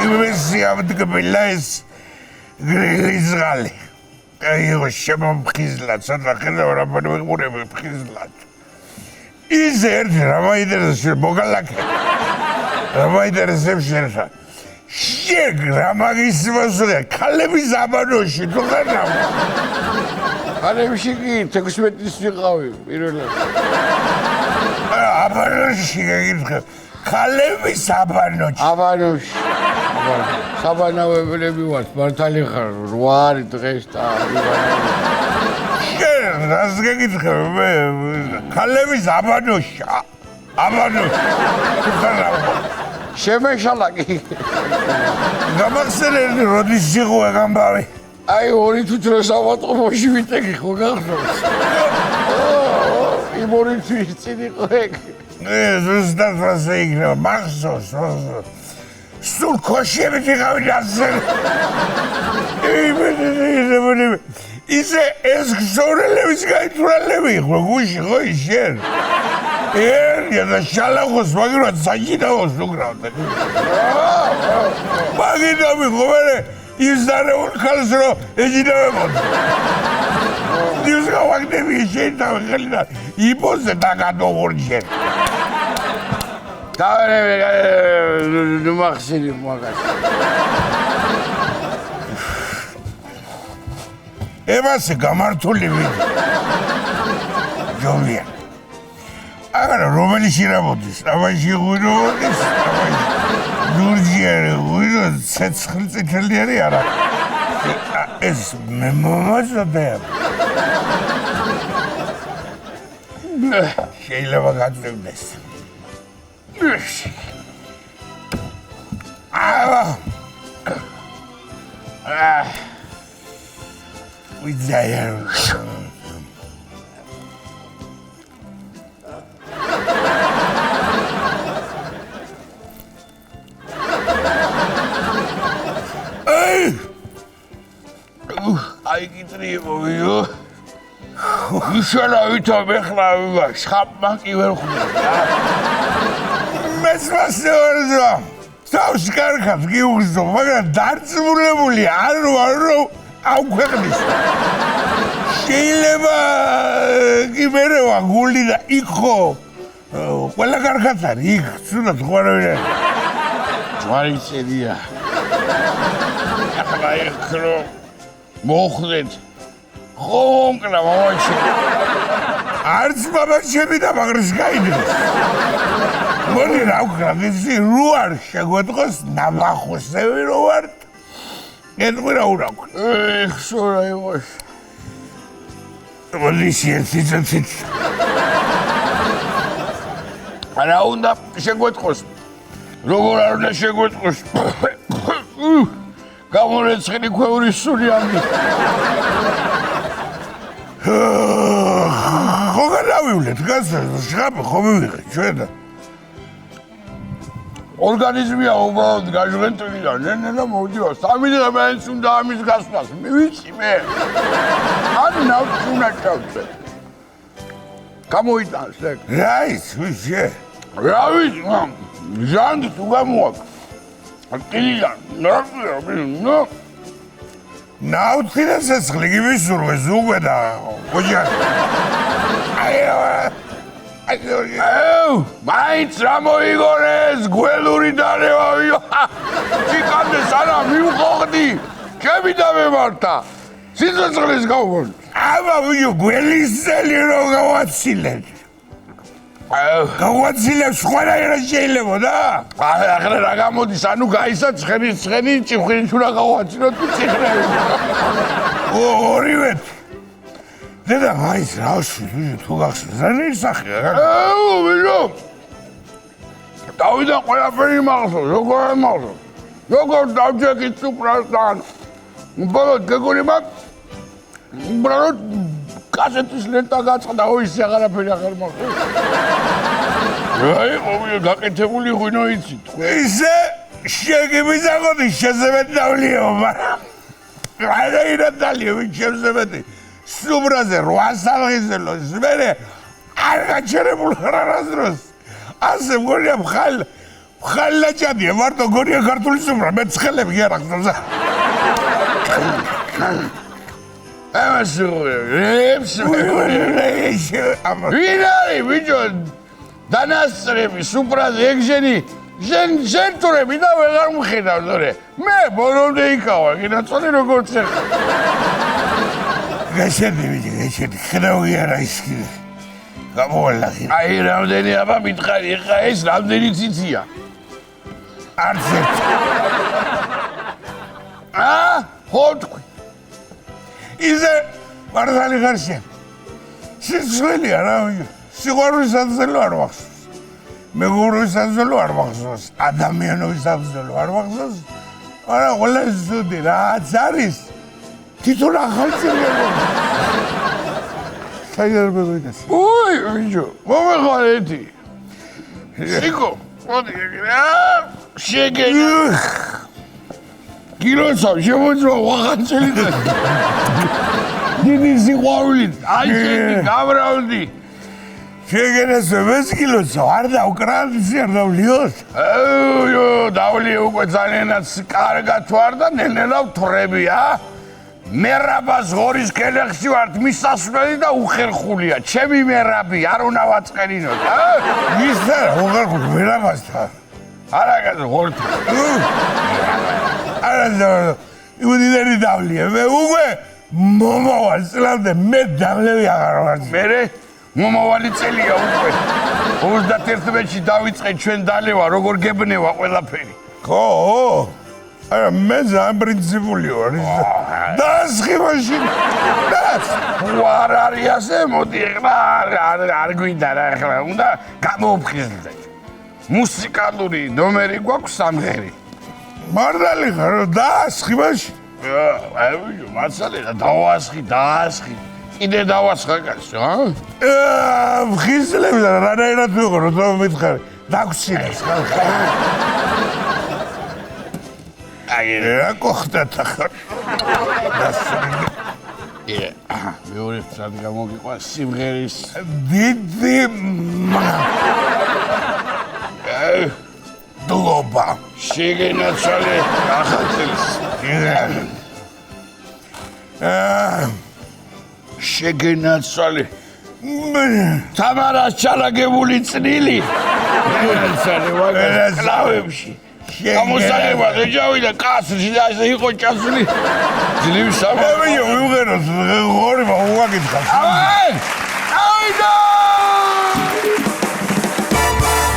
შემდგმელა ეს გრილის ღალი. აიო შემომხიზლა, ცოტა ხედავ რა მეგურები ფხიზლად. ის ერთ რა მაინტერესებს მოგალაკე. რა მაინტერესებს შენსა. შეგ რა მაგის მოსულე, ქალები ზაბანოში თუ ხანა. ქალებში კი 16-ის ვიყავი პირველად. აბანოში გეკითხე. ქალები საბანოში. აბანოში. საბანავებლები ვართ, მართალი ხარ, 8 დღეს და რას გეკითხე მე ქალები საბანოში. აბანოში. თუ ხანა. შემეშალა კი. გამახსენე როდის სიღუე გამბავი. აი 2 თუთრე სამოწყობოში ვიტეკი ხო გახსოვს? იმ 2 თვის წინ იყო ეგ. ზუსტად ასე იქნება, მახსოვს. სულ ქოშები ვიყავი დასწრე. ისე ეს გზაურელების გაითვალები ხო გუში ხო შენ. ერია და შალახოს მაგრამ საჭიდაოს უკრავდა. მაგინავი ხო მე ის დარეულ ხალს რო ეჯინავებოდა. ის გავაგდები შენ და ხელი და იბოზე დაგადოღორჯე. ნუ მახსენი მაგას. ემასე გამართული ვიდეო. ჯომია. აგარა რომელი შირამოდის, აბაში ღუროდის, აბაში ნურჯიარე ღურო ცეცხლი წითელი არის არა. ეს მე მომაზრდა. შეიძლება გაწევდეს. ვიძაიარ. აი გიწრიებოიო. იშალა ვითა მეხლავი შხაპმა კი ვერ ხვდები. მესვასეორზო. თავს კარგად გიუგზო, მაგრამ დარწმუნებული არო აუქვეყნის. შეიძლება კი მერევა გული და იქო. ყველა კარგად არის, იქ ცუდად ხო არ ვინა. ჯვარი წერია. ახლა ეხრო მოხდეთ. ხომკლა მომაჩი. არც ბაბაჩები და მაგრს გაიძრეს. მოდი რა ვქნა, ისი რო არ შეგვეთყოს ნაბახოსები რო ვართ. ეთყვი რა უნდა ვქნა. ხსორა იყოს. მოდი შეციცით. რა უნდა შეგვეთყოს? როგორ არ უნდა შეგვეთყოს? გამორეცხილი ქვევრი სული ამის. ხო გადავივლეთ, შხაპი ხო მივიღე, ჩვენ და ორგანიზმია უბრალოდ გაჟღენტილი და ნენა მოვდივა. 3 დღე მაინც უნდა ამის გასვლას. ვიცი მე. ან ნავთი უნდა ჩავწე. გამოიტანს ეგ. რა იცი შე? რა ვიცი, ჟანდი თუ გამოაქვს. აკილიდან, ნო. ნავთი და სესხლი გიმისურვე ზუგვე და ოჯახ. აიო, მაინც რა მოიგონეს, გველური დარევავიო. ჩიკამდე სანამ მივყოხდი, ჩემი დამემართა. სიცოცხლის გავგონ. აბა ვიო გველისელი რო გავაცილეთ. გავაცილებს ყველაერად შეიძლება და? ახლა რა გამოდის, ანუ გაისა ცხენი, ჭიხვინი უნდა გავაცილოთ თუ ციხრები. ორივეთ. დედა მაინც რავში თუ გახსოვს რა ისახია? ვიო. დავიდან ყველაფერი მახსოვს, როგორ არ მახსოვს. როგორ დავჯექით სუპრასთან. უბრალოდ გეგონი მაქვს. უბრალოდ კასეთის ლენტა გაწყდა, ისე აღარაფერი აღარ მახსოვს. აი, ყოველ გაკეთებული ღვინო იცით. ისე შეგიმიზაღოდი შეზებედნავლიო, მაგრამ რა დალია ვინ შეზებედი? სუბრაზე 8 სალღიზელოს მერე არ გაჩერებულ ხარ არასდროს. ასე მგონია მხალ ხალაჭადია მარტო გორია ქართული სუფრა მე ცხელები არ ახსოვსა ამასურებს ვინარი ბიჭო დანასწრები სუფრაზე ეგჟენი ჟენ თურები და ვეღარ მხედავ ზორე მე ბოლომდე იქავა გინაწოლი როგორც ხერხა გაშენდი ვიდი გაშენდი ხედავი არა ისკი გამოვალახი აი რამდენი აბა მითხარი ხა ეს რამდენი ციცია არც ერთ ხო თქვი იზე მართალი ხარ შენ სიცხვილია რა სიყვარულის საძველო არ მახსოვს მეგობრის საძველო არ მახსოვს ადამიანობის საძველო არ მახსოვს არა ყველა ზუდი რაც არის თვითონ ახალწელია საერთოდ უი ბიჭო მომეხარ ერთი სიკო მოდი რა შეგენი კილოსა შემოძვა ვახანწელი და დიდი სიყვარული აი შენი გამრავლდი შეგენას ვესკილოსა არ დავკრავს არ დავლიოს აიო დავლი უკვე ძალიანაც კარგად ვარ და ნელ-ნელა ვთრებია მერაბას ღორის კელეხში ვართ მისასვლელი და უხერხულია ჩემი მერაბი არ უნდა ვაწყენინოთ მისდა უხერხული მერაბასთან არა ღორთ არა იმდენი დავლია მე უკვე მომავალ წლამდე მე დავლები აღარ ვარ მერე მომავალი წელია უკვე 31-ში დავიწყე ჩვენ დალევა როგორ გებნევა ყველაფერი ხო არა მე ძალიან პრინციპული ვარ დასხი მაშინ არ არის ასე მოდი ეხლა არ გვინდა რა ეხლა უნდა გამოვფხიზლდეთ მუსიკალური ნომერი გვაქვს სამღერი მართალი ხარ დასხი მაშინ აი მასალე დავასხი კიდე დავასხა კაცო ვხიზლები და რანაირად ვიყო რომ მითხარი დაგვრცინეს ხალხი აი რა გოხდათ ახლა მეორე წად გამოგიყვა სიმღერის დიდი დლობა შეგენაცვალე ახალწელს შეგენაცვალე თამარას ჩალაგებული წნილი შეგენაცვალე ვაგას კლავებში გამოსაღება ეჯავი და კაცში და ესე იყო ჭასული ძლივი სამი ვიღეროს ღორი მოუაგითხა აი და